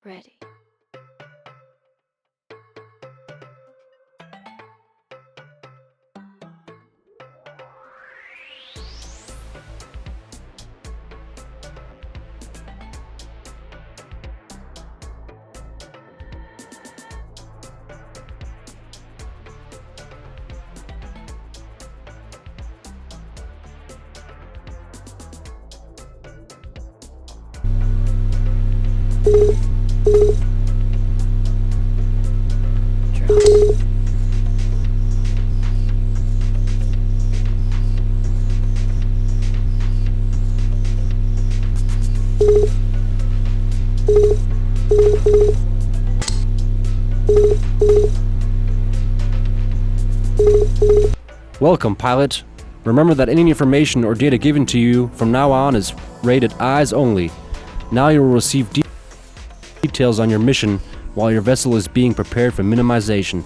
ready. Welcome, pilot. Remember that any information or data given to you from now on is rated eyes only. Now you will receive details on your mission while your vessel is being prepared for minimization.